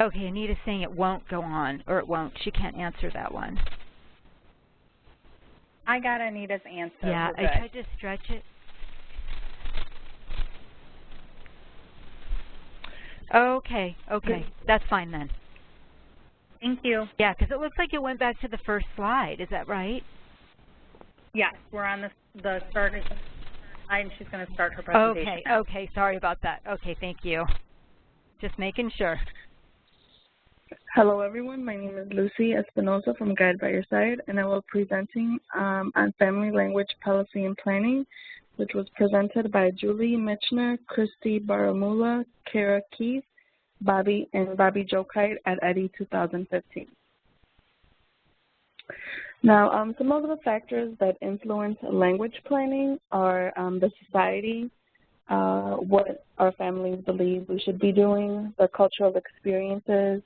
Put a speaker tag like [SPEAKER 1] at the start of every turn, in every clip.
[SPEAKER 1] Okay, Anita's saying it won't go on, or it won't. She can't answer that one.
[SPEAKER 2] I got Anita's answer.
[SPEAKER 1] Yeah, I tried to stretch it. Okay, that's fine then.
[SPEAKER 2] Thank you.
[SPEAKER 1] Yeah, because it looks like it went back to the first slide. Is that right?
[SPEAKER 2] Yes, we're on the start slide, and she's going to start her presentation.
[SPEAKER 1] Okay, sorry about that. Okay, thank you. Just making sure.
[SPEAKER 3] Hello everyone, my name is Lucy Espinosa from Guide by Your Side, and I will be presenting on Family Language Policy and Planning, which was presented by Julie Mitchner, Christy Baramula, Kara Keith, Bobby Joe Kite at EDI 2015. Now, some of the factors that influence language planning are the society, what our families believe we should be doing, the cultural experiences,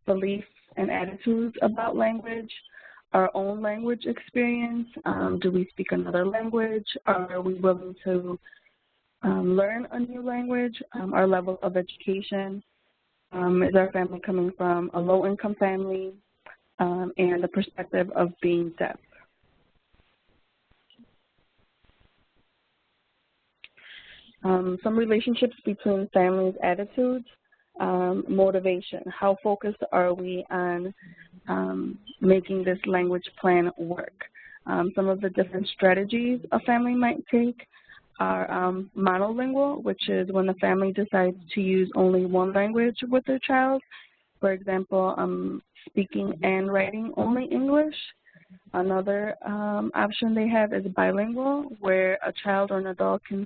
[SPEAKER 3] beliefs and attitudes about language, our own language experience. Do we speak another language? Are we willing to learn a new language? Our level of education. Is our family coming from a low-income family? And the perspective of being deaf. Some relationships between families' attitudes. Motivation. How focused are we on making this language plan work? Some of the different strategies a family might take are monolingual, which is when the family decides to use only one language with their child. For example, speaking and writing only English. Another option they have is bilingual, where a child or an adult can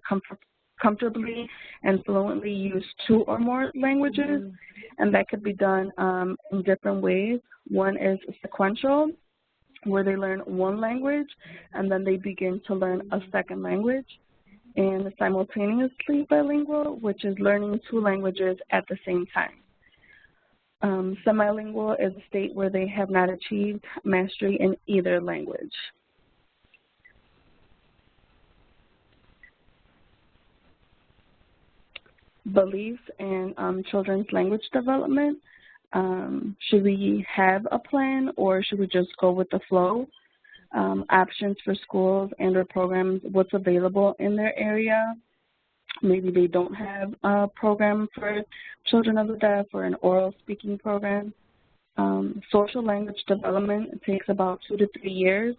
[SPEAKER 3] comfortably and fluently use 2 or more languages, and that could be done in different ways. One is sequential, where they learn one language and then they begin to learn a second language, and simultaneously bilingual, which is learning 2 languages at the same time. Semilingual is a state where they have not achieved mastery in either language. Beliefs and children's language development. Should we have a plan or should we just go with the flow? Options for schools and or programs, what's available in their area. Maybe they don't have a program for children of the deaf or an oral speaking program. Social language development takes about 2 to 3 years,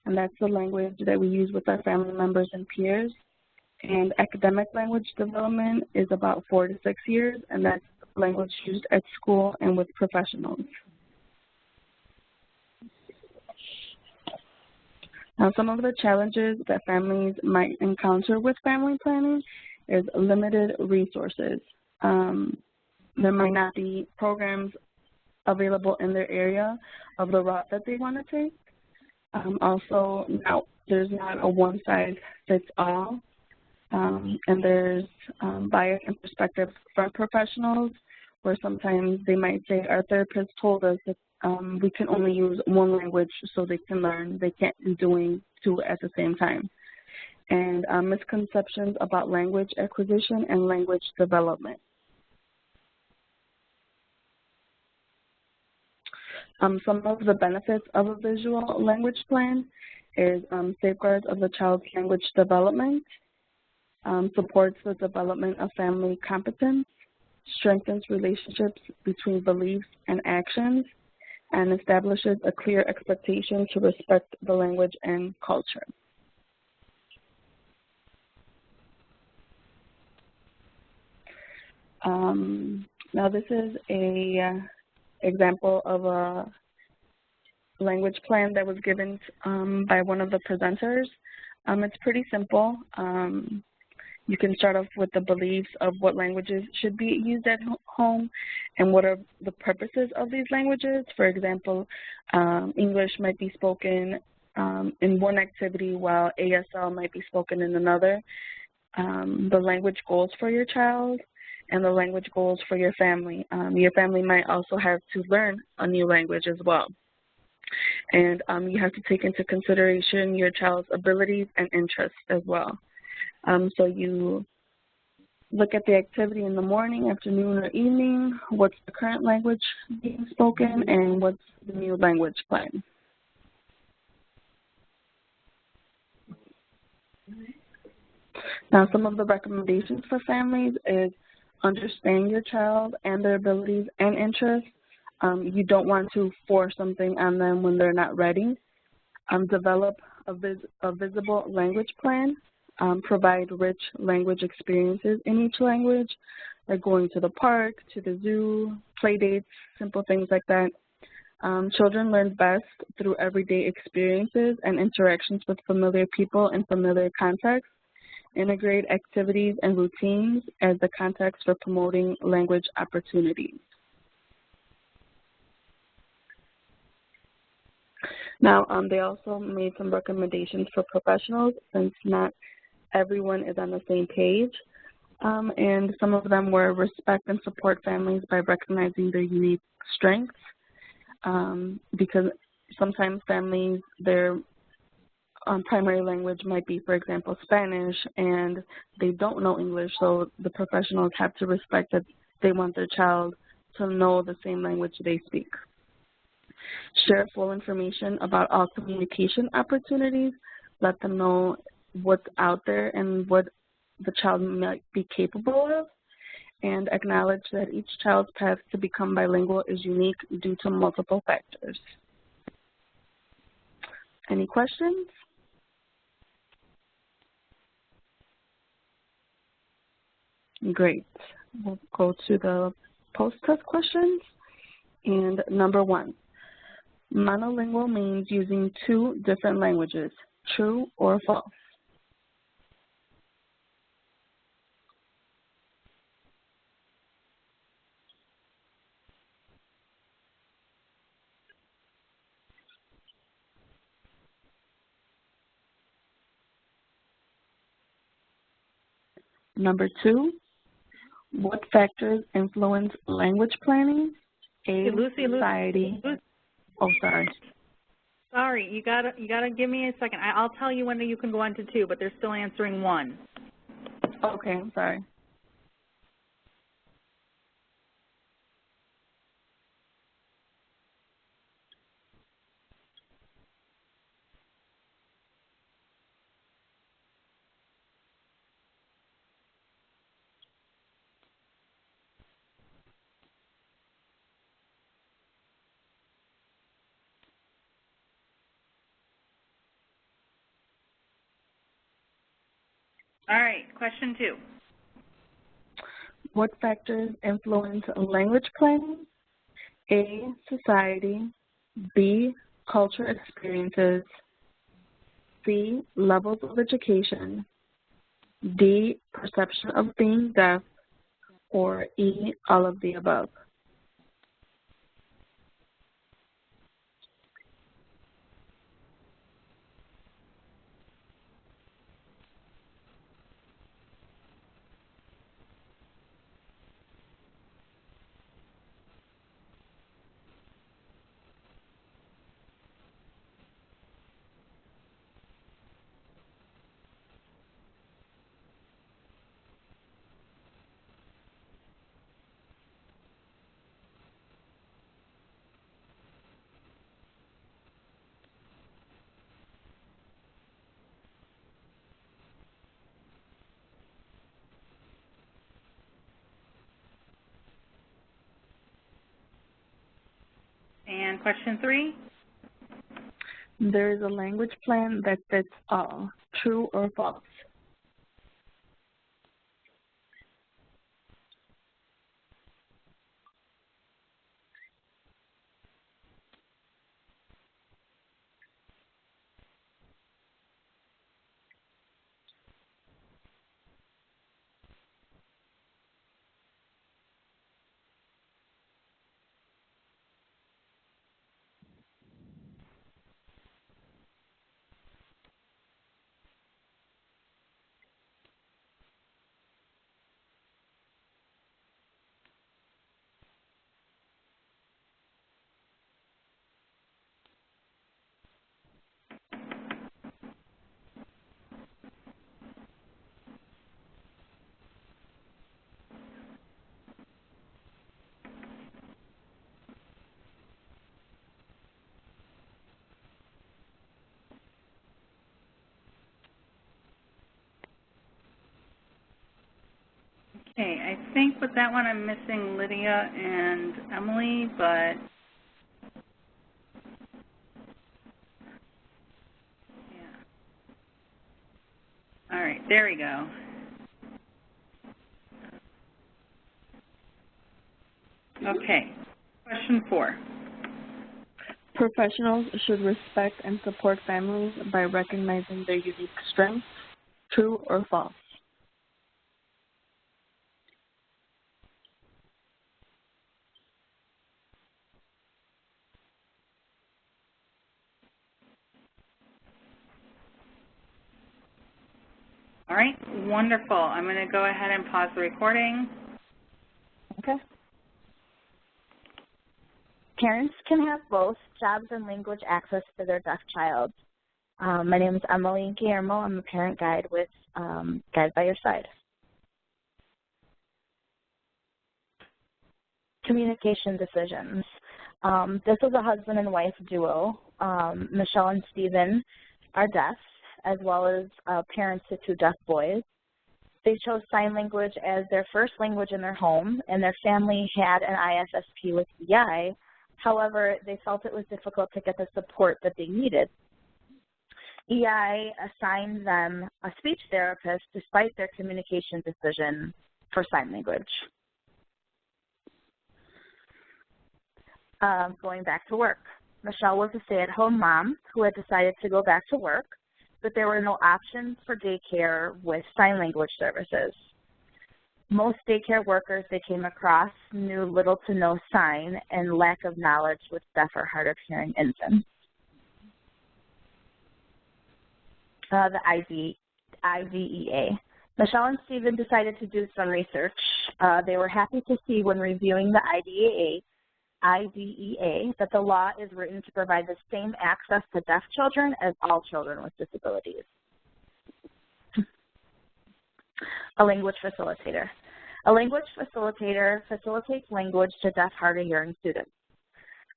[SPEAKER 3] and that's the language that we use with our family members and peers. And academic language development is about 4 to 6 years, and that's language used at school and with professionals. Now, some of the challenges that families might encounter with family planning is limited resources. There might not be programs available in their area of the route that they want to take. Also, there's not a one-size-fits-all, and there's bias and perspective from professionals, where sometimes they might say, our therapist told us that we can only use one language so they can learn. They can't be doing 2 at the same time. And misconceptions about language acquisition and language development. Some of the benefits of a visual language plan is safeguards of the child's language development, supports the development of family competence, strengthens relationships between beliefs and actions, and establishes a clear expectation to respect the language and culture. Now this is a example of a language plan that was given by one of the presenters. It's pretty simple. You can start off with the beliefs of what languages should be used at home and what are the purposes of these languages. For example, English might be spoken in one activity while ASL might be spoken in another. The language goals for your child and the language goals for your family. Your family might also have to learn a new language as well. And you have to take into consideration your child's abilities and interests as well. So you Look at the activity in the morning, afternoon, or evening. What's the current language being spoken, and what's the new language plan? Now, some of the recommendations for families is understand your child and their abilities and interests. You don't want to force something on them when they're not ready. Develop a visible language plan. Provide rich language experiences in each language, like going to the park, to the zoo, play dates, simple things like that. Children learn best through everyday experiences and interactions with familiar people in familiar contexts. Integrate activities and routines as the context for promoting language opportunities. Now, they also made some recommendations for professionals, since not everyone is on the same page. And some of them were respect and support families by recognizing their unique strengths, because sometimes families, their primary language might be, for example, Spanish, and they don't know English, so the professionals have to respect that they want their child to know the same language they speak. Share full information about all communication opportunities. Let them know what's out there and what the child might be capable of, and acknowledge that each child's path to become bilingual is unique due to multiple factors. Any questions? Great. We'll go to the post-test questions. And number 1, monolingual means using 2 different languages, true or false? Number 2, what factors influence language planning? A, society. Oh, sorry.
[SPEAKER 2] Sorry, you gotta give me a second. I'll tell you when you can go on to 2, but they're still answering 1.
[SPEAKER 3] Okay, I'm sorry.
[SPEAKER 2] All right, question 2.
[SPEAKER 3] What factors influence language planning? A, society. B, culture experiences. C, levels of education. D, perception of being deaf. Or E, all of the above.
[SPEAKER 2] And question 3?
[SPEAKER 3] There is a language plan that fits all, true or false?
[SPEAKER 2] Okay, I think with that one I'm missing Lydia and Emily, but yeah. All right, there we go. Okay, question 4.
[SPEAKER 3] Professionals should respect and support families by recognizing their unique strengths. True or false?
[SPEAKER 2] All right, wonderful. I'm going to go ahead and pause the recording.
[SPEAKER 3] Okay.
[SPEAKER 4] Parents can have both jobs and language access to their deaf child. My name is Emily Guillermo. I'm a parent guide with Guide by Your Side. Communication decisions. This is a husband and wife duo. Michelle and Stephen are deaf, as well as parents to 2 deaf boys. They chose sign language as their first language in their home, and their family had an ISSP with EI. However, they felt it was difficult to get the support that they needed. EI assigned them a speech therapist despite their communication decision for sign language. Going back to work. Michelle was a stay-at-home mom who had decided to go back to work, but there were no options for daycare with sign language services. Most daycare workers they came across knew little to no sign and lack of knowledge with deaf or hard of hearing infants. The IDEA. Michelle and Stephen decided to do some research. They were happy to see when reviewing the IDEA that the law is written to provide the same access to deaf children as all children with disabilities. A language facilitator. A language facilitator facilitates language to deaf, hard of hearing students.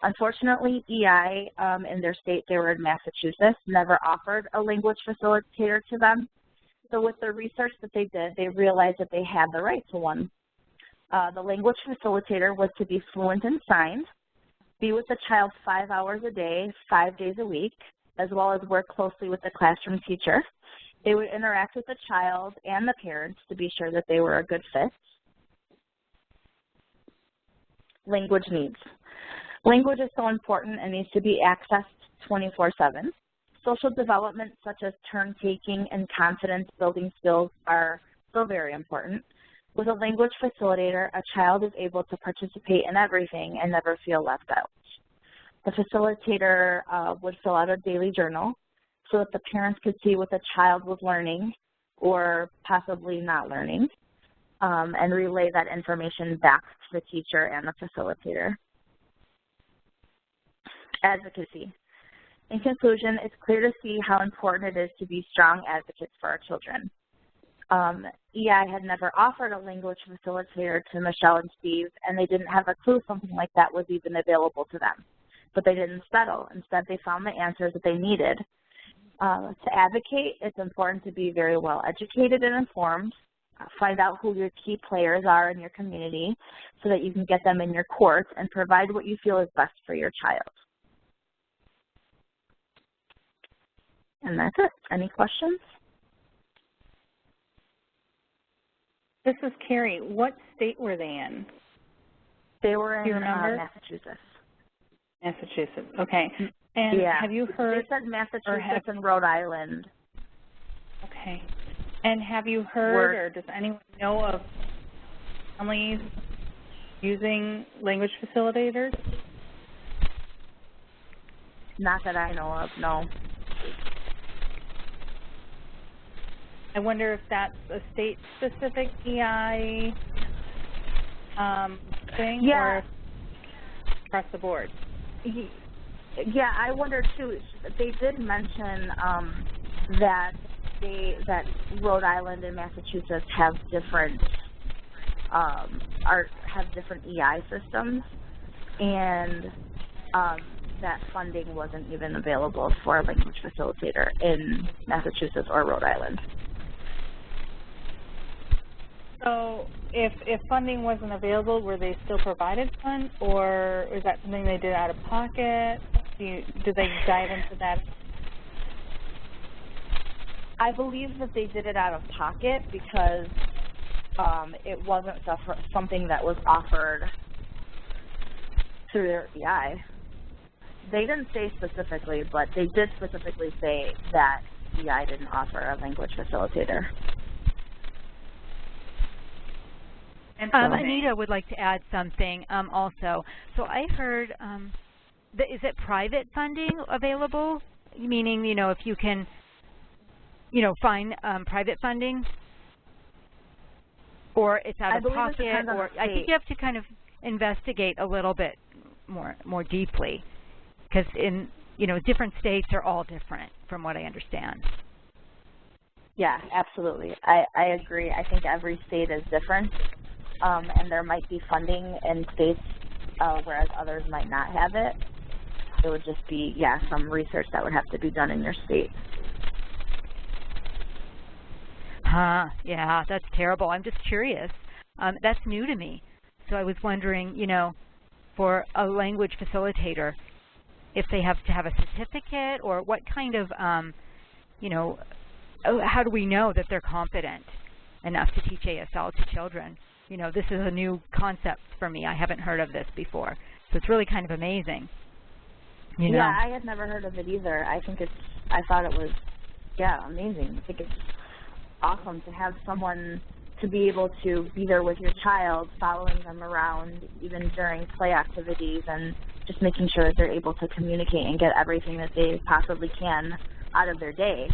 [SPEAKER 4] Unfortunately, EI in their state, they were in Massachusetts, never offered a language facilitator to them. So with the research that they did, they realized that they had the right to one. The language facilitator was to be fluent in signs, be with the child 5 hours a day, 5 days a week, as well as work closely with the classroom teacher. They would interact with the child and the parents to be sure that they were a good fit. Language needs. Language is so important and needs to be accessed 24/7. Social development such as turn-taking and confidence-building skills are so very important. With a language facilitator, a child is able to participate in everything and never feel left out. The facilitator would fill out a daily journal so that the parents could see what the child was learning or possibly not learning, and relay that information back to the teacher and the facilitator. Advocacy. In conclusion, it's clear to see how important it is to be strong advocates for our children. EI had never offered a language facilitator to Michelle and Steve, and they didn't have a clue something like that was even available to them. But they didn't settle. Instead, they found the answers that they needed. To advocate, it's important to be very well educated and informed. Find out who your key players are in your community so that you can get them in your court and provide what you feel is best for your child. And that's it. Any questions?
[SPEAKER 2] This is Carrie. What state were they in?
[SPEAKER 4] They were in
[SPEAKER 2] Massachusetts. Massachusetts. Okay. And
[SPEAKER 4] yeah.
[SPEAKER 2] Have you heard?
[SPEAKER 4] They said Massachusetts and Rhode Island.
[SPEAKER 2] Okay. And have you heard, or does anyone know of families using language facilitators?
[SPEAKER 4] Not that I know of, no.
[SPEAKER 2] I wonder if that's a state-specific EI thing, or if across the board.
[SPEAKER 4] Yeah, I wonder too. They did mention that Rhode Island and Massachusetts have different different EI systems, and that funding wasn't even available for a language facilitator in Massachusetts or Rhode Island.
[SPEAKER 2] So if funding wasn't available, were they still provided funds, or is that something they did out of pocket? Did they dive into that?
[SPEAKER 4] I believe that they did it out of pocket because it wasn't something that was offered through their EI. They didn't say specifically, but they did specifically say that EI didn't offer a language facilitator.
[SPEAKER 1] Anita would like to add something also. So I heard, is it private funding available? Meaning, you know, if you can, you know, find private funding, or it's out of pocket, or I think you have to kind of investigate a little bit more deeply, because in, you know, different states are all different from what I understand.
[SPEAKER 4] Yeah, absolutely. I agree. I think every state is different. And there might be funding in states whereas others might not have it. It would just be, yeah, some research that would have to be done in your state.
[SPEAKER 1] Yeah, that's terrible. I'm just curious. That's new to me. So I was wondering, you know, for a language facilitator, if they have to have a certificate, or what kind of, you know, how do we know that they're competent enough to teach ASL to children? You know, this is a new concept for me. I haven't heard of this before. So it's really kind of amazing. You know?
[SPEAKER 4] Yeah, I had never heard of it either. I thought it was, yeah, amazing. I think it's awesome to have someone to be able to be there with your child, following them around, even during play activities, and just making sure that they're able to communicate and get everything that they possibly can out of their day.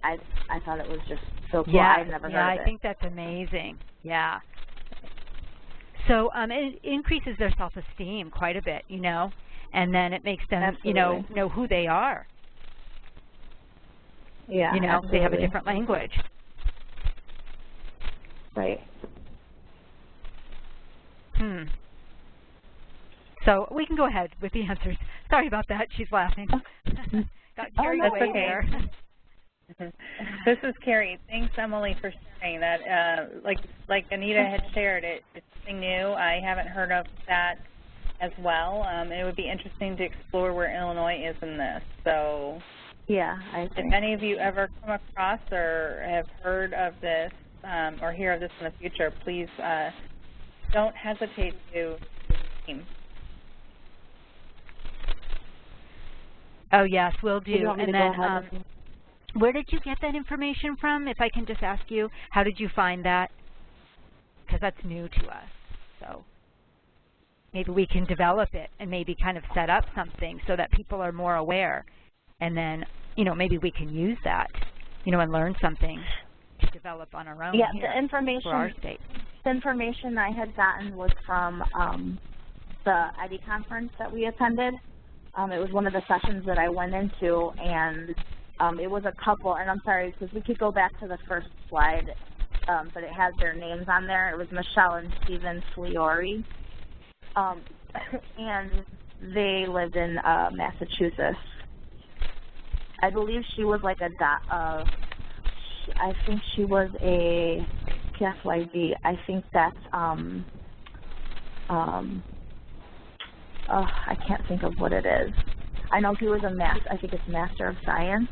[SPEAKER 4] I thought it was just so cool.
[SPEAKER 1] Yeah,
[SPEAKER 4] I've never heard of it.
[SPEAKER 1] I think that's amazing. Yeah. So it increases their self-esteem quite a bit, you know, and then it makes them,
[SPEAKER 4] Absolutely.
[SPEAKER 1] know who they are.
[SPEAKER 4] Yeah,
[SPEAKER 1] you know,
[SPEAKER 4] absolutely.
[SPEAKER 1] they have a different language.
[SPEAKER 4] Right.
[SPEAKER 1] So we can go ahead with the answers. Sorry about that. She's laughing. Got carried away there.
[SPEAKER 2] This is Carrie. Thanks, Emily, for sharing that. Like Anita had shared, it's something new. I haven't heard of that as well. It would be interesting to explore where Illinois is in this. So,
[SPEAKER 4] yeah, I agree.
[SPEAKER 2] If any of you ever come across or have heard of this or hear of this in the future, please don't hesitate to team.
[SPEAKER 1] Oh yes, will do.
[SPEAKER 4] And then,
[SPEAKER 1] where did you get that information from? If I can just ask you, how did you find that? Because that's new to us. So maybe we can develop it and maybe kind of set up something so that people are more aware. And then, you know, maybe we can use that, you know, and learn something to develop on our own.
[SPEAKER 4] Yeah,
[SPEAKER 1] here
[SPEAKER 4] the information
[SPEAKER 1] for our state.
[SPEAKER 4] The information I had gotten was from the ID conference that we attended. It was one of the sessions that I went into, and it was a couple, and I'm sorry, because we could go back to the first slide, but it has their names on there. It was Michelle and Stephen Fliori, and they lived in Massachusetts. I believe she was like I think she was a PSYD. I think that's, I can't think of what it is. I know he was I think it's Master of Science.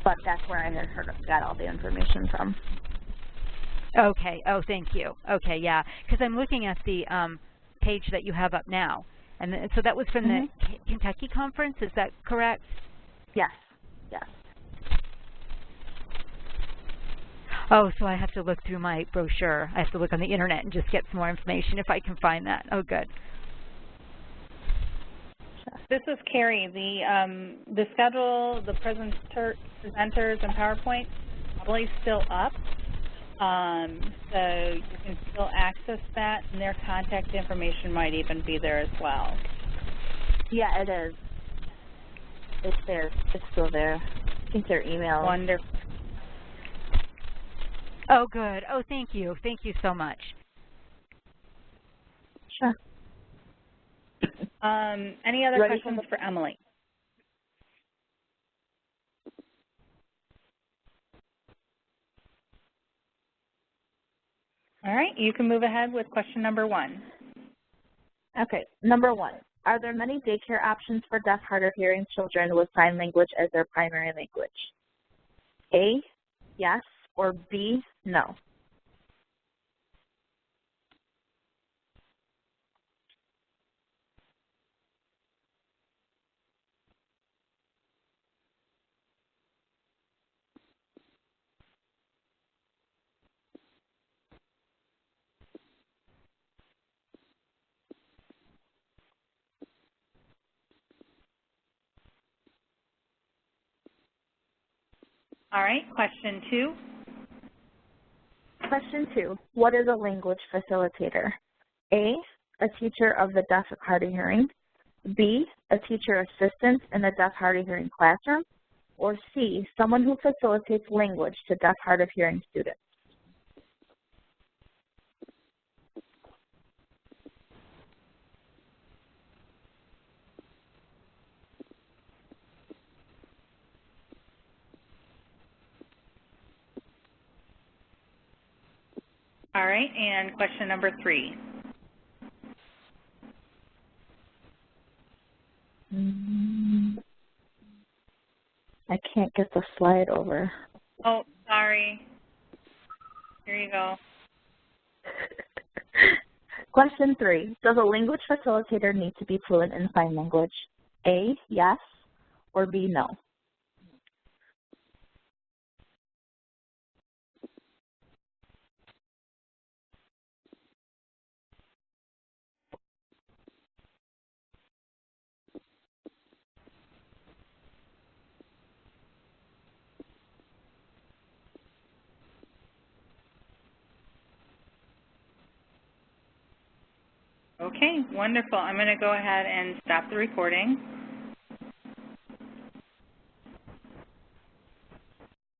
[SPEAKER 4] But that's where I had got all the information from.
[SPEAKER 1] Okay. Oh, thank you. Okay, yeah. Because I'm looking at the page that you have up now. And so that was from the Kentucky conference, is that correct?
[SPEAKER 4] Yes, yes.
[SPEAKER 1] Oh, so I have to look through my brochure. I have to look on the internet and just get some more information if I can find that. Oh, good.
[SPEAKER 2] This is Carrie. The schedule, the presenters and PowerPoint probably still up. So you can still access that, and their contact information might even be there as well.
[SPEAKER 4] Yeah, it is. It's there. It's still there. I think their email.
[SPEAKER 2] Wonderful.
[SPEAKER 1] Oh, good. Oh, thank you. Thank you so much.
[SPEAKER 4] Sure.
[SPEAKER 2] Any other questions for Emily? right, you can move ahead with question number 1.
[SPEAKER 4] Okay, number 1. Are there many daycare options for deaf, hard of hearing children with sign language as their primary language? A, yes, or B, no?
[SPEAKER 2] All right, question 2.
[SPEAKER 4] Question 2, what is a language facilitator? A, a teacher of the deaf, hard of hearing. B, a teacher assistant in the deaf, hard of hearing classroom. Or C, someone who facilitates language to deaf, hard of hearing students.
[SPEAKER 2] All right, and question number 3.
[SPEAKER 4] I can't get the slide over.
[SPEAKER 2] Oh, sorry. Here you go.
[SPEAKER 4] Question 3, does a language facilitator need to be fluent in sign language? A, yes, or B, no?
[SPEAKER 2] Okay, wonderful. I'm going to go ahead and stop the recording.